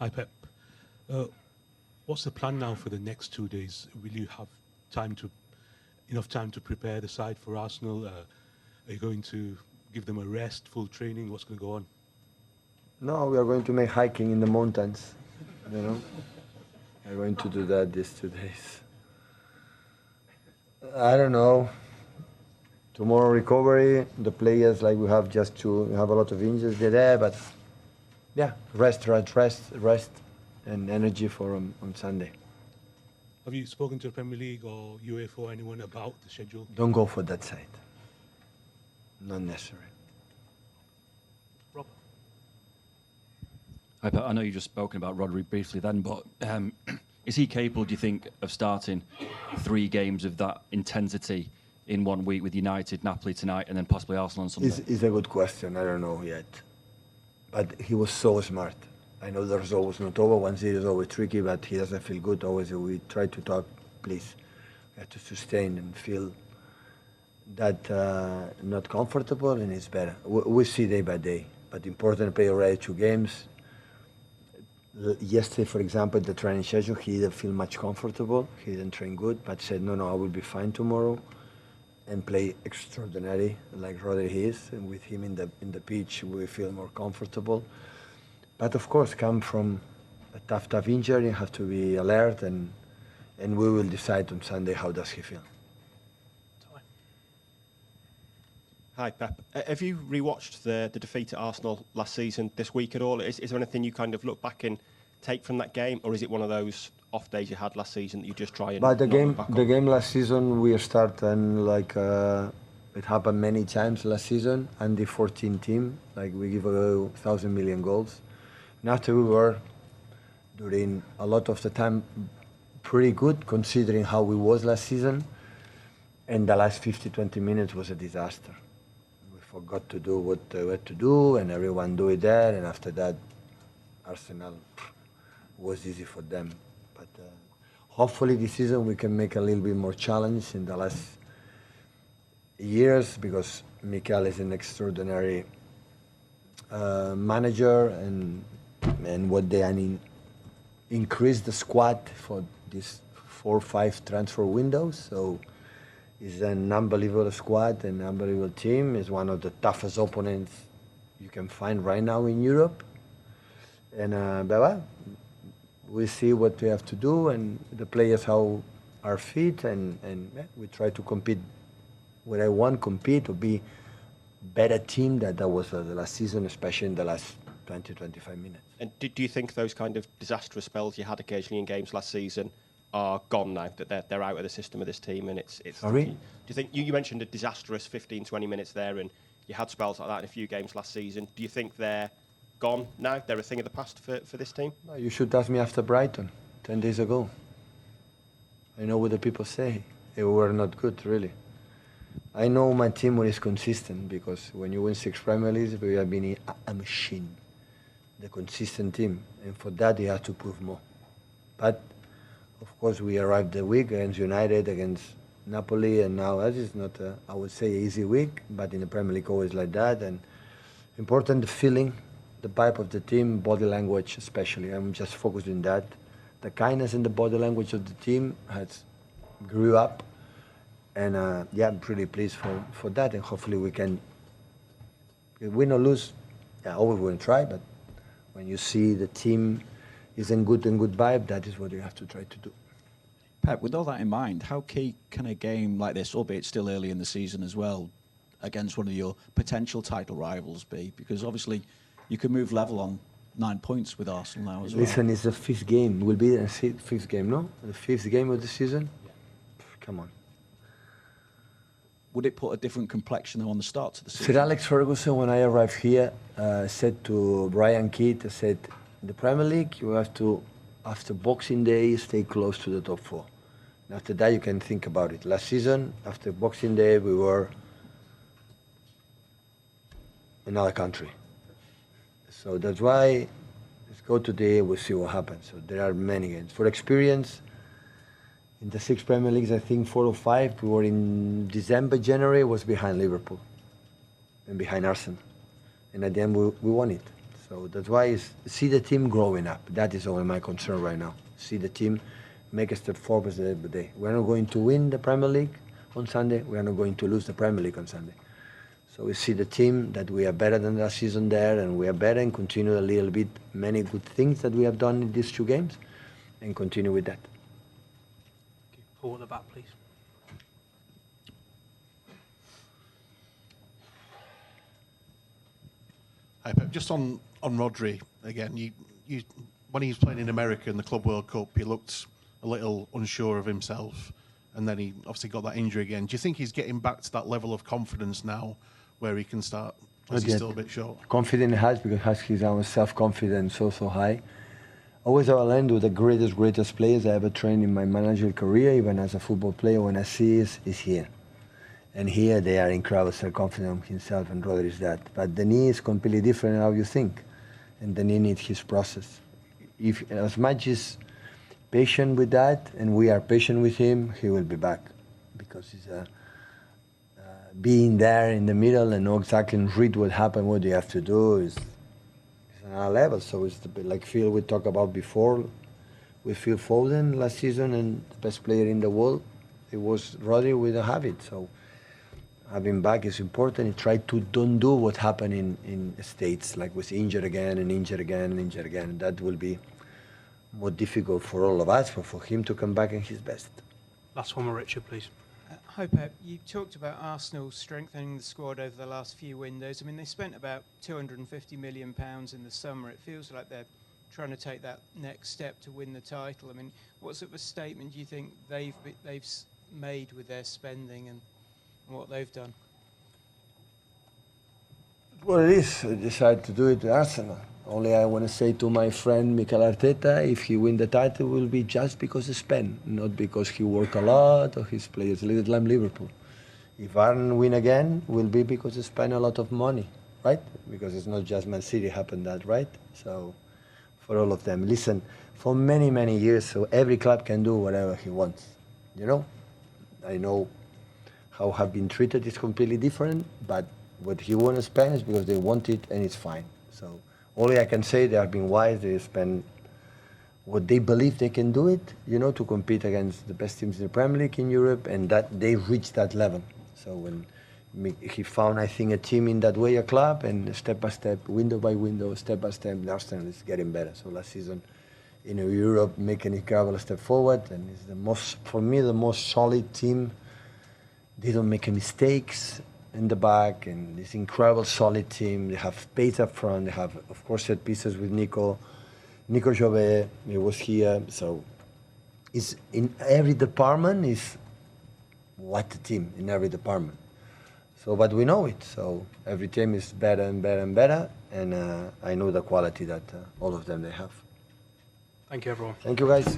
Hi, Pep. Uh, what's the plan now for the next 2 days? Will you have enough time to prepare the side for Arsenal? Are you going to give them a rest, full training? What's going to go on? No, we are going to make hiking in the mountains. You know, we're going to do that these 2 days. I don't know. Tomorrow recovery. The players like we have we have a lot of injuries there, but yeah, rest, and energy for on Sunday. Have you spoken to the Premier League or UEFA or anyone about the schedule? Don't go for that side. Not necessary. Rob? I know you've just spoken about Rodri briefly then, but is he capable, do you think, of starting 3 games of that intensity in 1 week with United, Napoli tonight, and then possibly Arsenal on Sunday? It's a good question. I don't know yet. But he was so smart. I know the result was not over. 1-0 is always tricky, but he doesn't feel good. Always we try to talk, please. We have to sustain and feel that not comfortable, and it's better. We see day by day. But important to play already 2 games. Yesterday, for example, the training session, he didn't feel much comfortable. He didn't train good, but said, no, I will be fine tomorrow. And play extraordinary like Rodri is, and with him in the pitch we feel more comfortable. But of course, come from a tough injury, you have to be alert, and we will decide on Sunday how does he feel. Hi Pep, have you rewatched the defeat at Arsenal last season this week at all? Is there anything you kind of look back and take from that game, or is it one of those off days you had last season that you just try and? But the game last season we start and like it happened many times last season. And the 14 team, like we give away 1,000 million goals. And after we were during a lot of the time pretty good considering how we was last season. And the last 50-20 minutes was a disaster. We forgot to do what we had to do, and everyone do it there. And after that, Arsenal was easy for them. But hopefully this season we can make a little bit more challenge in the last years, because Mikel is an extraordinary manager, and what they increase the squad for these 4 or 5 transfer windows. So it's an unbelievable squad, an unbelievable team. It's one of the toughest opponents you can find right now in Europe. And we see what we have to do, and the players how are fit, and we try to compete where I want to compete, or be better team that was the last season, especially in the last 20-25 minutes. And do you think those kind of disastrous spells you had occasionally in games last season are gone now, that they're out of the system of this team, and it's Sorry? Do you think you mentioned a disastrous 15-20 minutes there, and you had spells like that in a few games last season? Do you think they're gone now? They're a thing of the past for this team? No, you should ask me after Brighton 10 days ago. I know what the people say. They were not good, really. I know my team is consistent, because when you win 6 Premier Leagues, we have been a machine, the consistent team, and for that you have to prove more. But of course, we arrived the week against United, against Napoli, and now that is not, I would say, an easy week, but in the Premier League always like that. And important, the feeling, the vibe of the team, body language especially. I'm just focused on that. The kindness in the body language of the team has grew up, and yeah, I'm pretty pleased for that, and hopefully we can win or lose. Yeah, always we're going to try, but when you see the team is in good vibe, that is what you have to try to do. Pep, with all that in mind, how key can a game like this, albeit still early in the season as well, against one of your potential title rivals be? Because obviously you can move level on 9 points with Arsenal now as well. Listen, it's the 5th game. Will be the 5th game, no? The 5th game of the season? Yeah. Come on. Would it put a different complexion though on the start to the season? Sir Alex Ferguson, when I arrived here, said to Brian Keat, said, in the Premier League, you have to, after Boxing Day, stay close to the top 4. And after that, you can think about it. Last season, after Boxing Day, we were in another country. So that's why, let's go today, we'll see what happens. So there are many games. For experience, in the 6 Premier Leagues, I think 4 or 5, we were in December, January, was behind Liverpool and behind Arsenal. And at the end, we won it. So that's why see the team growing up. That is only my concern right now. See the team make a step forward every day. We're not going to win the Premier League on Sunday. We are not going to lose the Premier League on Sunday. So we see the team that we are better than last season there, and we are better and continue a little bit many good things that we have done in these 2 games, and continue with that. Okay, Paul at the back, please. Hi, Pep. Just on Rodri again. You when he was playing in America in the Club World Cup, he looked a little unsure of himself, and then he obviously got that injury again. Do you think he's getting back to that level of confidence now, where he can start? Or is he still a bit short? Confident has, because has his own self-confidence so high. Always I will end with the greatest players I ever trained in my managerial career, even as a football player. When I see is here. And here they are incredible self-confident himself, and Rodri is that. But the knee is completely different than how you think. And the knee needs his process. If as much as patient with that, and we are patient with him, he will be back. Because he's being there in the middle and know exactly and read what happened, what you have to do is another level. So it's a bit like Phil we talked about before. With Phil Foden last season, and the best player in the world, it was Rodri with a habit. So having back is important. He tried to don't do what happened in States, like was injured again and injured again and injured again. That will be more difficult for all of us, for him to come back in his best. Last one, Richard, please. Hi, Pep. You talked about Arsenal strengthening the squad over the last few windows. I mean, they spent about £250 million in the summer. It feels like they're trying to take that next step to win the title. I mean, what sort of a statement do you think they've made with their spending and what they've done? Well, it is. I decided to do it with Arsenal. Only I want to say to my friend Mikel Arteta, if he win the title, it will be just because he spent, not because he worked a lot or his players a little like Liverpool. If Arsenal win again, it will be because he spent a lot of money, right? Because it's not just Man City happened that, right? So for all of them, listen, for many, many years, so every club can do whatever he wants. You know, I know how have been treated is completely different, but what he wants to spend is because they want it, and it's fine. So only I can say they have been wise. They spend what they believe they can do it, you know, to compete against the best teams in the Premier League in Europe, and that they reached that level. So when he found, I think, a team in that way, a club, and step by step, window by window, step by step, Arsenal is getting better. So last season, in Europe, making a incredible step forward, and it's the most, for me, the most solid team. They don't make mistakes in the back, and this incredible solid team. They have pace up front. They have, of course, set pieces with Nico Jove. He was here. So it's in every department is what the team in every department. So, but we know it. So every team is better and better and better, and I know the quality that all of them they have. Thank you, everyone. Thank you, guys.